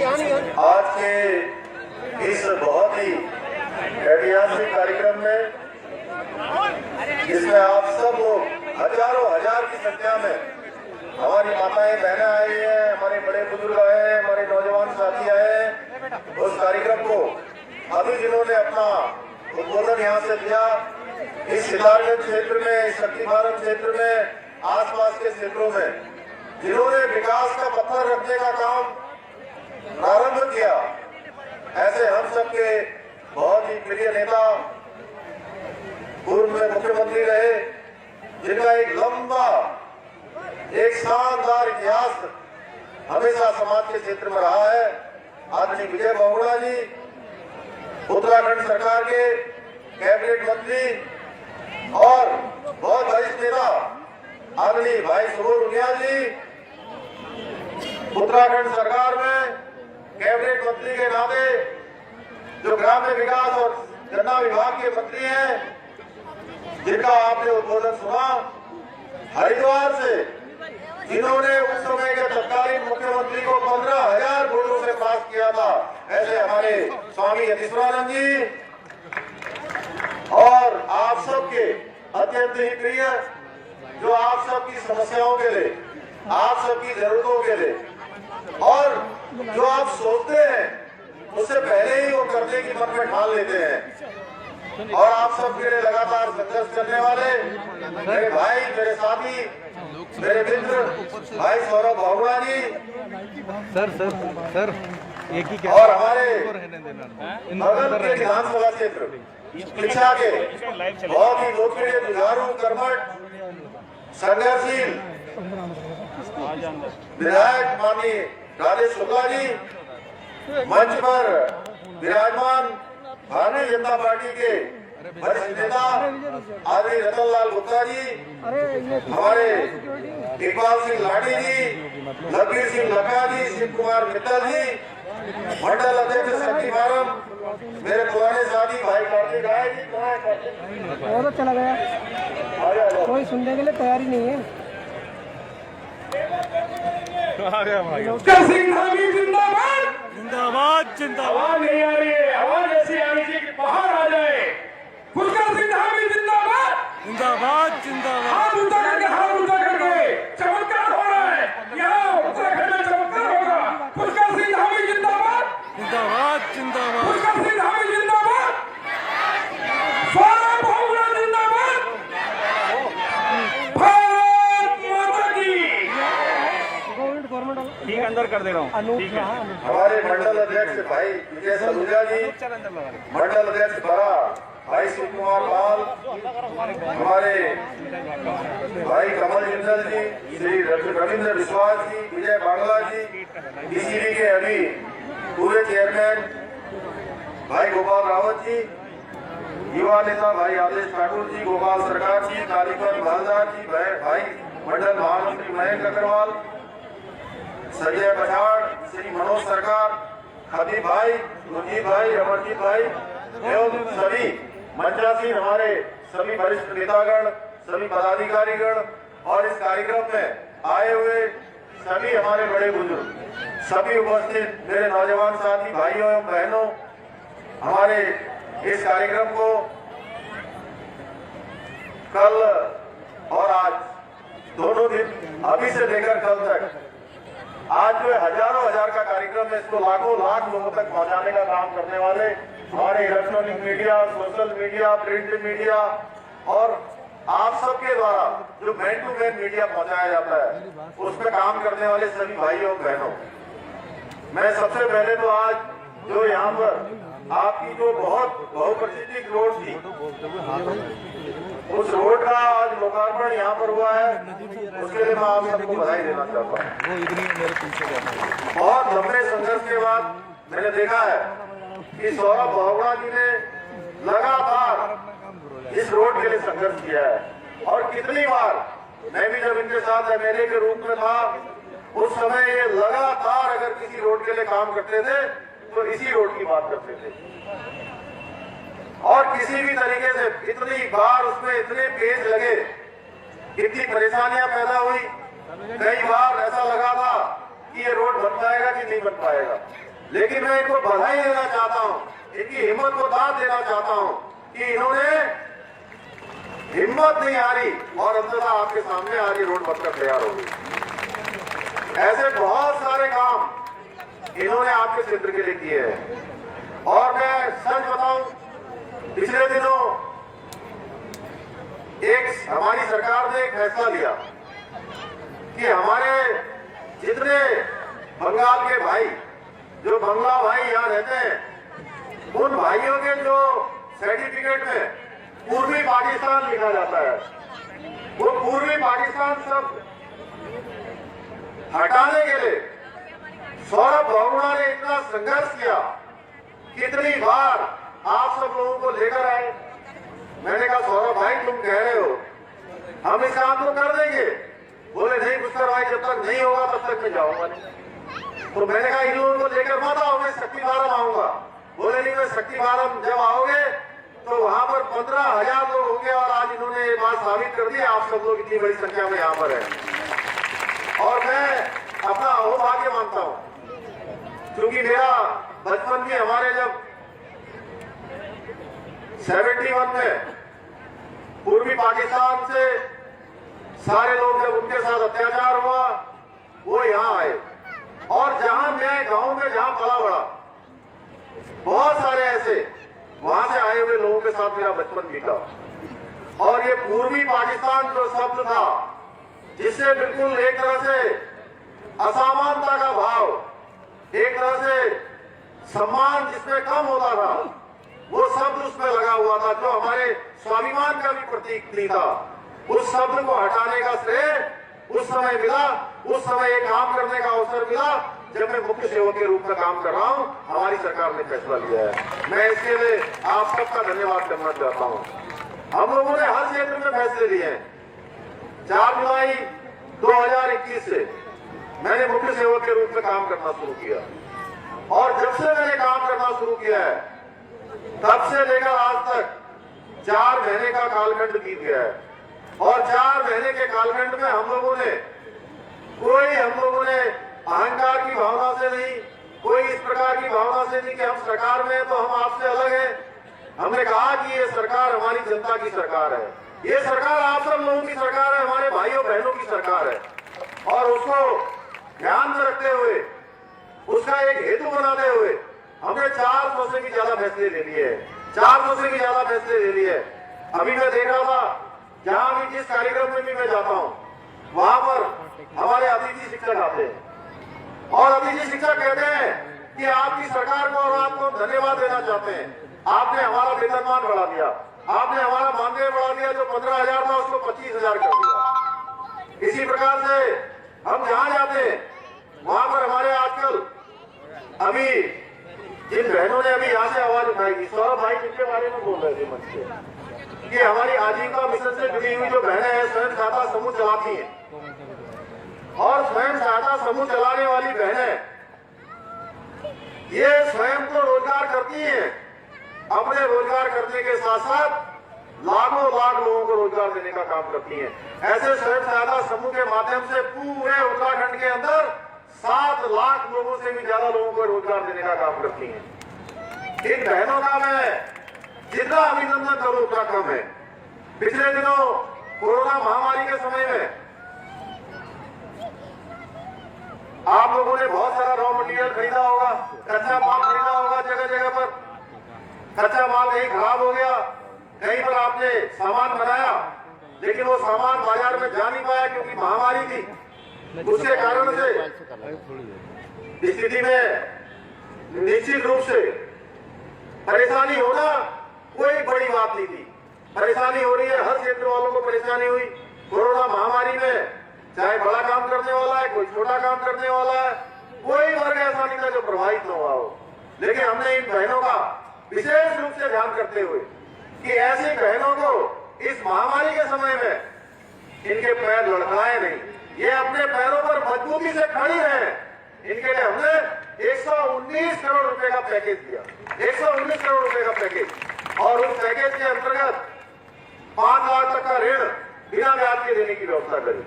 आज के इस बहुत ही ऐतिहासिक कार्यक्रम में जिसमें आप सब लोग हजारों हजार की संख्या में हमारी माताएं बहनें आई हैं, हमारे बड़े बुजुर्ग आए हैं, हमारे नौजवान साथी आए हैं। उस कार्यक्रम को अभी जिन्होंने अपना उद्बोधन यहाँ से दिया, इस सितारगंज क्षेत्र में, इस शक्ति भारत क्षेत्र में, आसपास के क्षेत्रों में जिन्होंने विकास का पत्थर रखने का काम प्रारंभ किया, ऐसे हम सबके बहुत ही प्रिय नेता, पूर्व में मुख्यमंत्री रहे, जिनका एक लंबा, एक शानदार इतिहास हमेशा समाज के क्षेत्र में रहा है, आदरणीय विजय बहुगुणा जी, उत्तराखंड सरकार के कैबिनेट मंत्री और बहुत वरिष्ठ नेता आदरणीय भाई सुबोध उनियाल जी, उत्तराखंड सरकार में कैबिनेट मंत्री के नाते जो ग्राम्य विकास और गन्ना विभाग के मंत्री हैं, जिनका आपने उद्बोधन सुना, हरिद्वार से जिन्होंने उस समय के तत्कालीन मुख्यमंत्री को 15,000 वोटों से पास किया था, ऐसे हमारे स्वामी यतीश्वरानंद जी, और आप सबके अत्यंत ही प्रिय, जो आप सबकी समस्याओं के लिए, आप सबकी जरूरतों के लिए, और जो आप सोचते हैं उससे पहले ही वो करने की मन में ठान लेते हैं, और आप सबके लिए लगातार संघर्ष करने वाले मेरे भाई, मेरे साथी, मेरे मित्र भाई सौरभ बहुगुणा जी, सर एक ही क्या, और हमारे बगल के विधानसभा क्षेत्र शिक्षा के बहुत ही लोकप्रिय, जुझारू, कर्मठ, संघर्षशील विधायक माननीय राजेश शुक्ला जी, मंच पर विराजमान भारतीय जनता पार्टी के वरिष्ठ नेता आदरणीय रतनलाल गुप्ता जी, हमारे इकबाल सिंह लाठी जी, लखबीर सिंह लखा जी, शिव कुमार मित्तल जी, मंडल अध्यक्ष शक्ति भारत मेरे पुराने साथी भाई कार्तिक राय जी, और चला गया, कोई सुनने के लिए तैयारी नहीं है। जिंदाबाद जिंदाबाद जिंदाबाद। आवाज नहीं आ रही है, आवाज ऐसी आ रही थी कि बाहर आ जाए। फुलकर सिंह धामी जिंदाबाद जिंदाबाद जिंदाबाद। हाथ ऊंचा करके चमत्कार हो रहा है, यहाँ उत्तराखंड में चमत्कार होगा। फुलकर सिंह धामी जिंदाबाद जिंदाबाद जिंदाबाद। फुलकर सिंह धामी जिंदाबाद, सौरभ बहुगुणा जिंदाबाद, भारत माता की। ठीक, अंदर कर दे रहा हूँ। ठीक है। हमारे मंडल अध्यक्ष भाई विजय सलूजा जी, मंडल अध्यक्ष बड़ा भाई शिव कुमार पाल, हमारे भाई कमल जिंदल जी, श्री रविंद्र विश्वास जी, विजय बांगला जी, डीसीबी के अभी पूरे चेयरमैन भाई गोपाल रावत जी, युवा नेता भाई आदेश ठाकुर जी, गोपाल सरकार जी, कालीपत मालदार जी, भाई मंडल महामंत्री मयंक अग्रवाल, संजय बछाड़, श्री मनोज सरकार, खतीब भाई, गुरजीत भाई, अमरजीत भाई एवं सभी मंचासीन हमारे सभी वरिष्ठ नेतागण, सभी पदाधिकारीगण और इस कार्यक्रम में आए हुए सभी हमारे बड़े बुजुर्ग, सभी उपस्थित मेरे नौजवान साथी भाइयों एवं बहनों, हमारे इस कार्यक्रम को कल और आज दोनों दिन, अभी से लेकर कल तक, आज जो हजारों हजार का कार्यक्रम है, इसको लाखों लाख लोगों तक पहुंचाने का काम करने वाले हमारे electronic media, social media, print media और आप सबके द्वारा जो मैन टू मैन मीडिया पहुंचाया जाता है, उसमें काम करने वाले सभी भाइयों और बहनों, मैं सबसे पहले तो आज जो यहाँ पर आपकी जो बहुत बहुप्रसिद्ध रोड थी, उस रोड का आज लोकार्पण यहाँ पर हुआ है, उसके लिए मैं आप सबको बधाई देना चाहता हूँ। बहुत लंबे संघर्ष के बाद मैंने देखा है कि सौरभ बहुगुणा जी ने लगातार इस रोड के लिए संघर्ष किया है, और कितनी बार मैं भी जब इनके साथ एमएलए के रूप में था, उस समय ये लगातार अगर किसी रोड के लिए काम करते थे तो इसी रोड की बात करते थे, और किसी भी तरीके से इतनी बार उसमें इतने पेज लगे, इतनी परेशानियां पैदा हुई, कई बार ऐसा लगा था कि ये रोड बन पाएगा कि नहीं बन पाएगा, लेकिन मैं इनको बधाई देना चाहता हूं, इनकी हिम्मत को दाद देना चाहता हूं कि इन्होंने हिम्मत नहीं हारी और अंततः आपके सामने आज ये रोड बनकर तैयार हो गई। ऐसे बहुत सारे काम इन्होंने आपके क्षेत्र के लिए किए हैं। और मैं सच बताऊं, पिछले दिनों एक हमारी सरकार ने एक फैसला लिया कि हमारे जितने बंगाल के भाई, जो बंगला भाई यहाँ रहते हैं, उन भाइयों के जो सर्टिफिकेट में पूर्वी पाकिस्तान लिखा जाता है, वो पूर्वी पाकिस्तान सब हटाने के लिए सौरभ बहुगुणा ने इतना संघर्ष किया। कितनी बार आप सब लोगों को लेकर आए, मैंने कहा सौरभ भाई तुम कह रहे हो हम इस काम को कर देंगे, बोले नहीं पुष्कर भाई जब तक नहीं होगा तब तक मैं जाऊंगा नहीं। तो मैंने कहा इन लोगों को लेकर मत आओ, मैं शक्ति भारम आऊंगा। बोले नहीं, मैं शक्ति भारम जब आओगे तो वहां पर 15,000 लोग होंगे। और आज इन्होंने ये बात साबित कर दी, आप सब लोग इतनी बड़ी संख्या में यहाँ पर है। और मैं अपना अहोभाग्य मानता हूँ, क्योंकि मेरा बचपन भी हमारे जब 71 में पूर्वी पाकिस्तान से सारे लोग जब उनके साथ अत्याचार हुआ, वो यहाँ आए। और जहां मैं गांव में जहां पला बड़ा, बहुत सारे ऐसे वहां से आए हुए लोगों के साथ मेरा बचपन बीता। और ये पूर्वी पाकिस्तान जो शब्द था, जिससे बिल्कुल एक तरह से असमानता का भाव, एक तरह से सम्मान जिसमें कम होता था, वो शब्द उसमें लगा हुआ था, जो हमारे स्वाभिमान का भी प्रतीक नहीं था। उस शब्द को हटाने का श्रेय उस समय मिला, उस समय एक काम करने का अवसर मिला जब मैं मुख्य सेवक के रूप में काम कर रहा हूं। हमारी सरकार ने फैसला लिया है, मैं इसके लिए आप सबका धन्यवाद करना चाहता हूं। हम लोगों ने हर क्षेत्र में फैसले लिए हैं। 4 जुलाई 2021 से मैंने मुख्य सेवक के रूप में काम करना शुरू किया, और जब से मैंने काम करना शुरू किया है तब से लेकर आज तक 4 महीने का कालखंड बीत गया है। और 4 महीने के कालखंड में हम लोगों ने अहंकार की भावना से नहीं, कोई इस प्रकार की भावना से नहीं कि हम सरकार में हैं तो हम आपसे अलग हैं। हमने कहा कि ये सरकार हमारी जनता की सरकार है, ये सरकार आप सब लोगों की सरकार है, हमारे भाइयों बहनों की सरकार है। और उसको ध्यान में रखते हुए, उसका एक हेतु बनाते हुए हमने 400 से भी ज्यादा फैसले ले लिए हैं। 400 से भी ज्यादा फैसले ले लिए। अभी मैं देख रहा था, जहां भी जिस कार्यक्रम में भी मैं जाता हूं, वहां पर हमारे अतिथि शिक्षक आते हैं और अतिथि शिक्षक कहते हैं कि आपकी सरकार को और आपको धन्यवाद देना चाहते हैं। आपने हमारा वेतनमान बढ़ा दिया, आपने हमारा मानदेय बढ़ा दिया, जो 15,000 था उसको 25,000 कर दिया। इसी प्रकार से हम जहां जाते हैं वहां पर हमारे आजकल अभी जिन बहनों ने अभी यहाँ से आवाज उठाई थी, सौरभ भाई जिनके बारे में बोल रहे थे मंच से, कि हमारी आजीविका मिशन से जुड़ी हुई जो बहनें हैं, स्वयं सहायता समूह चलाती हैं, और स्वयं सहायता समूह चलाने वाली बहनें ये स्वयं तो रोजगार करती हैं, अपने रोजगार करने के साथ साथ लाखों लाख लोगों को रोजगार देने का काम करती हैं। ऐसे स्वयं सहायता समूह के माध्यम से पूरे उत्तराखंड के अंदर 7 लाख लोगों से भी ज्यादा लोगों को रोजगार देने का काम करती हैं। इन बहनों का मैं जितना अभिनंदन करूं उतना कम है। पिछले दिनों कोरोना महामारी के समय में आप लोगों ने बहुत सारा रॉ मटेरियल खरीदा होगा, कच्चा माल खरीदा होगा। जगह जगह पर कच्चा माल कहीं खराब हो गया, कहीं पर आपने सामान बनाया, लेकिन वो सामान बाजार में जा नहीं पाया क्योंकि महामारी थी। उसके कारण से स्थिति में निश्चित रूप से परेशानी होना कोई बड़ी बात नहीं थी। परेशानी हो रही है, हर क्षेत्र वालों को परेशानी हुई। कोरोना महामारी में चाहे बड़ा काम करने वाला है, कोई छोटा काम करने वाला है, कोई वर्ग ऐसा नहीं था जो प्रभावित न हुआ हो। लेकिन हमने इन बहनों का विशेष रूप से ध्यान करते हुए कि ऐसी बहनों को इस महामारी के समय में इनके पैर लड़खड़ाए नहीं, ये अपने पैरों पर मजबूती से खड़ी है। इनके लिए हमने 119 करोड़ रुपए का पैकेज दिया, 119 करोड़ रुपए का पैकेज। और उस पैकेज के अंतर्गत 5 लाख तक का ऋण बिना ब्याज के देने की व्यवस्था करी।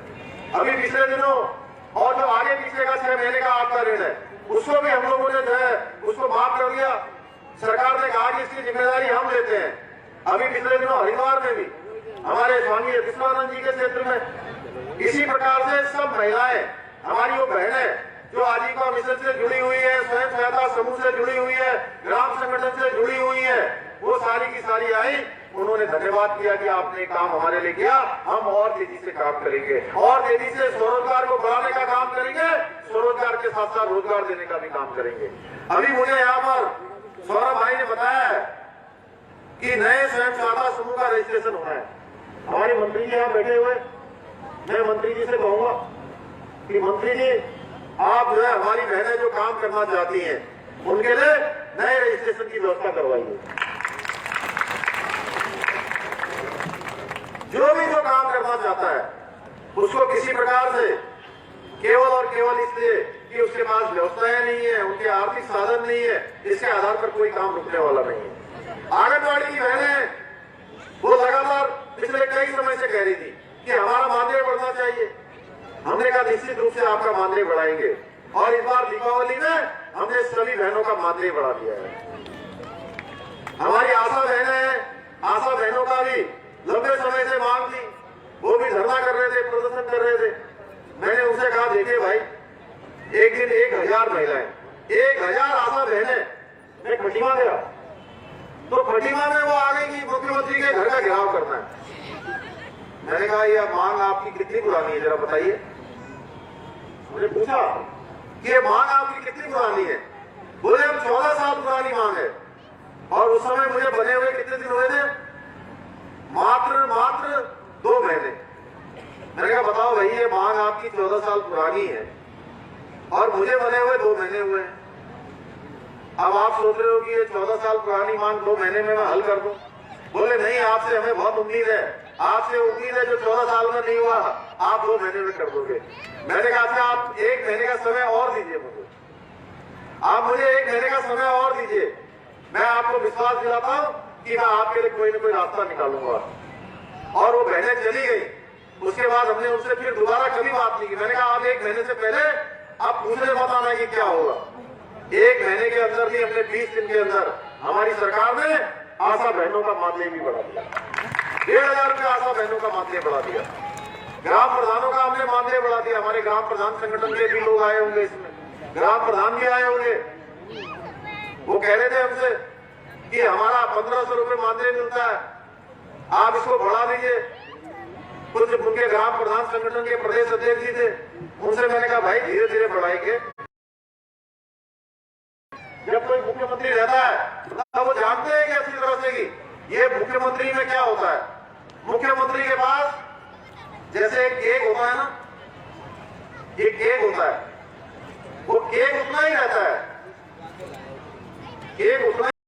अभी पिछले दिनों और जो आगे पीछे का 6 महीने का आपका ऋण है, उसको भी हम लोगों ने जो है उसको माफ कर दिया। सरकार ने कहा कि इसकी जिम्मेदारी हम लेते हैं। अभी पिछले दिनों हरिद्वार में भी हमारे स्वामी यतीश्वरानंद जी के क्षेत्र में इसी प्रकार से सब महिलाएं, हमारी वो बहनें जो आजीविका मिशन से जुड़ी हुई है, स्वयं सहायता समूह से जुड़ी हुई है, ग्राम संगठन से जुड़ी हुई है, वो सारी की सारी आई। उन्होंने धन्यवाद किया कि आपने काम हमारे लिए किया, हम और तेजी से काम करेंगे और तेजी से स्वरोजगार को बढ़ाने का काम करेंगे, स्वरोजगार के साथ साथ रोजगार देने का भी काम करेंगे। अभी मुझे यहाँ पर सौरभ भाई ने बताया है कि नए स्वयं सहायता समूह का रजिस्ट्रेशन होना है। हमारे मंत्री जी यहाँ बैठे हुए, मैं मंत्री जी से कहूंगा कि मंत्री जी आप जो है हमारी बहनें जो काम करना चाहती हैं उनके लिए नए रजिस्ट्रेशन की व्यवस्था करवाइए। जो काम करना चाहता है उसको किसी प्रकार से केवल और केवल इसलिए कि उसके पास व्यवस्थाएं नहीं है, उनके आर्थिक साधन नहीं है, इसके आधार पर कोई काम रुकने वाला नहीं है। आंगनबाड़ी की बहनें वो लगातार पिछले कई समय से कह रही थी कि हमारा मानदेय बढ़ना चाहिए। हमने कहा निश्चित रूप से आपका मानदेय बढ़ाएंगे और इस बार दीपावली में हमने सभी बहनों का मानदेय बढ़ा दिया है। हमारी आशा बहनें हैं, आशा बहनों का भी लंबे समय से मांग थी, वो भी धरना कर रहे थे, प्रदर्शन कर रहे थे। मैंने उनसे कहा देखिए भाई, एक दिन 1000 महिलाएं, 1000 आशा बहनें, मैं खटीमा गया तो खटीमा में वो आ गई कि मुख्यमंत्री के घर का घेराव करना है। मैंने कहा यह मांग आपकी कितनी पुरानी है जरा बताइए। मुझे पूछा कि ये मांग आपकी कितनी पुरानी है। बोले हम 14 साल पुरानी मांग है और उस समय मुझे बने हुए कितने दिन हुए थे, मात्र 2 महीने। मैंने कहा बताओ भाई, ये मांग आपकी 14 साल पुरानी है और मुझे बने हुए 2 महीने हुए हैं। अब आप सोच रहे हो कि ये 14 साल पुरानी मांग 2 महीने में मैं हल कर दूं। बोले नहीं, आपसे हमें बहुत उम्मीद है, आपसे उम्मीद है जो 14 साल में नहीं हुआ आप 2 महीने में कर दोगे। मैंने कहा अच्छा आप 1 महीने का समय और दीजिए मुझे, आप मुझे 1 महीने का समय और दीजिए, मैं आपको विश्वास दिलाता हूं कि मैं आपके लिए कोई न कोई रास्ता निकालूंगा। और वो बहनें चली गई। उसके बाद हमने उनसे फिर दोबारा कभी बात नहीं की। मैंने कहा आप 1 महीने से पहले आप पूछने मत आना कि क्या होगा। 1 महीने के अंदर भी हमने 20 दिन के अंदर हमारी सरकार ने आशा बहनों का मानदेय भी बढ़ा दिया, 1500 रुपये आशा बहनों का मानदेय बढ़ा दिया। ग्राम प्रधानों का हमने मानदेय बढ़ा दिया। हमारे ग्राम प्रधान संगठन के भी लोग आए होंगे, इसमें ग्राम प्रधान भी आए होंगे। वो कह रहे थे हमसे कि हमारा 1500 रुपये मानदेय मिलता है, आप इसको बढ़ा दीजिए। कुछ उनके ग्राम प्रधान संगठन के प्रदेश अध्यक्ष जी थे, उनसे मैंने कहा भाई धीरे धीरे बढ़ाएंगे। जब कोई मुख्यमंत्री रहता है तब वो जानते हैं कि अच्छी तरह से कि ये मुख्यमंत्री में क्या होता है। मुख्यमंत्री के पास जैसे एक केक होता है ना, एक केक होता है, वो केक उतना ही रहता है, केक उतना